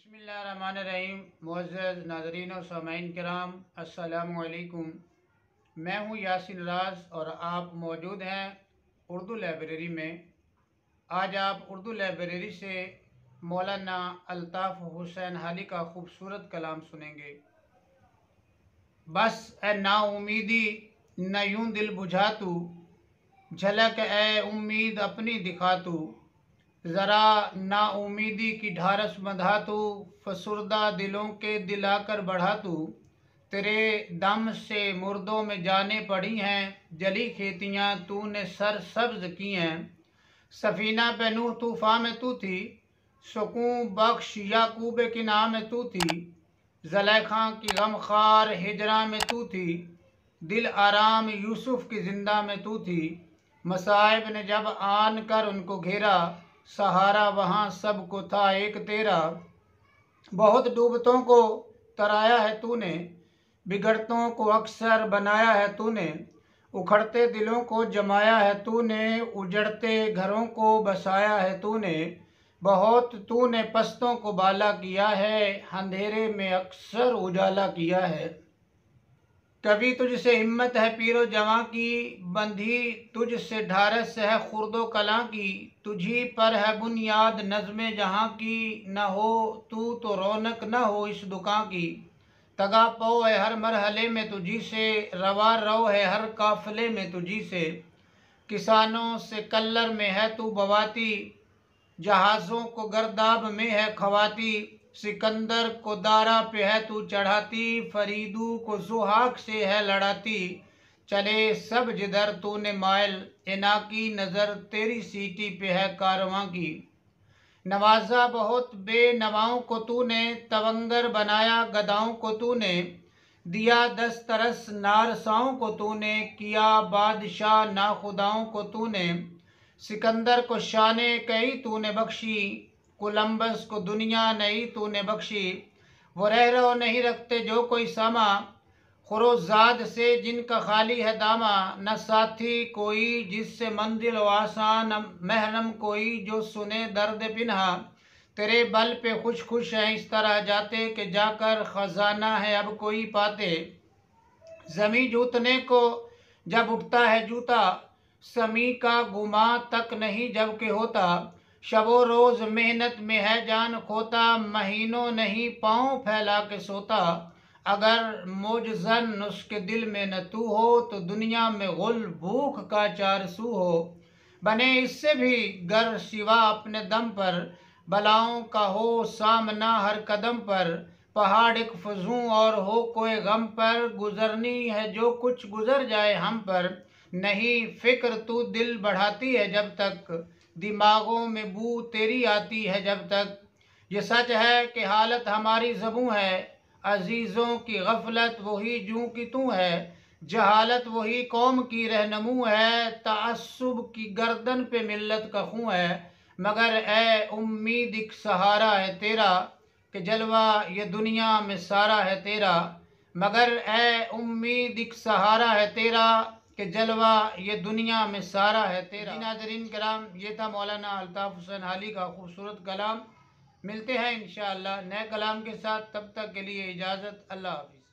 बिस्मिल्लाहिर्रहमानिर्रहीम। मुअज़्ज़ज़ नाज़रीन और सामाईन किराम, अस्सलामु अलैकुम। मैं हूँ यासिन राज और आप मौजूद हैं उर्दू लाइब्रेरी में। आज आप उर्दू लाइब्रेरी से मौलाना अल्ताफ़ हुसैन हाली का खूबसूरत कलाम सुनेंगे। बस ए नाउमीदी न यूं दिल बुझा तू, झलक ए उम्मीद अपनी दिखा तू। ज़रा नाउमीदी की ढारस बंधा तू, फसुर्दा दिलों के दिलाकर बढ़ा तू। तेरे दम से मुर्दों में जाने पड़ी हैं, जली खेतियाँ तूने सर सब्ज की हैं। सफ़ीना पे नूह तूफ़ान में तू थी, सुकून बख्श याकूब के नाम में तू थी। ज़ुलेखा की गमखार हिजरा में तू थी, दिल आराम यूसुफ की जिंदा में तू थी। मसाइब ने जब आन कर उनको घेरा, सहारा वहाँ सबको था एक तेरा। बहुत डूबतों को तराया है तूने, बिगड़तों को अक्सर बनाया है तूने। उखड़ते दिलों को जमाया है तूने, उजड़ते घरों को बसाया है तूने। बहुत तूने पस्तों को बाला किया है, अंधेरे में अक्सर उजाला किया है। कभी तुझसे हिम्मत है पीरो जवां की, बंधी तुझसे ढारस है खुर्दो कलां की। तुझी पर है बुनियाद नज़्मे जहां की, न हो तू तो रौनक न हो इस दुकान की। तगा पो है हर मरहले में तुझी से, रवा रो है हर काफिले में तुझी से। किसानों से कल्लर में है तू बवाती, जहाज़ों को गर्दाब में है खवाती। सिकंदर को दारा पे है तू चढ़ाती, फरीदू को सुहाग से है लड़ाती। चले सब जिधर तूने माइल, इना की नज़र तेरी सीटी पे है कारवां की। नवाजा बहुत बेनवाओं को तूने, तवंगर बनाया गदाओं को तूने। दिया दस्तरस नारसाओं को तूने, किया बादशाह नाखुदाओं को तूने। सिकंदर को शाने कई तूने बख्शी, कोलंबस को दुनिया नई तूने बख्शी। वो रह रो नहीं रखते जो कोई सामा, खुरोजाद से जिनका खाली है दामा। न साथी कोई जिससे मंजिल आसान, महरम कोई जो सुने दर्द पिन्हा। तेरे बल पे खुश खुश हैं इस तरह जाते, कि जाकर खजाना है अब कोई पाते। जमी जूतने को जब उठता है जूता, समी का गुमा तक नहीं जब के होता। शबो रोज मेहनत में है जान खोता, महीनों नहीं पाँव फैला के सोता। अगर मोजजन उसके दिल में न तू हो, तो दुनिया में गुल भूख का चारसू हो। बने इससे भी गर सिवा अपने दम पर, बलाओं का हो सामना हर कदम पर। पहाड़ एक फजूं और हो कोई गम पर, गुजरनी है जो कुछ गुजर जाए हम पर। नहीं फिक्र तू दिल बढ़ाती है जब तक, दिमागों में बू तेरी आती है जब तक। ये सच है कि हालत हमारी ज़बूं है, अजीज़ों की गफलत वही जूं की तू है। जहालत वही कौम की रहनुमू है, तअस्सुब की गर्दन पे मिल्लत का खूं है। मगर ए उम्मीद एक सहारा है तेरा, कि जलवा ये दुनिया में सारा है तेरा। मगर ए उम्मीद एक सहारा है तेरा, कि जलवा ये दुनिया में सारा है तेरा। जी नाज़रीन किराम, ये था मौलाना अल्ताफ़ हुसैन हाली का खूबसूरत कलाम। मिलते हैं इंशाअल्लाह नए कलाम के साथ, तब तक के लिए इजाज़त। अल्लाह हाफ़िज़।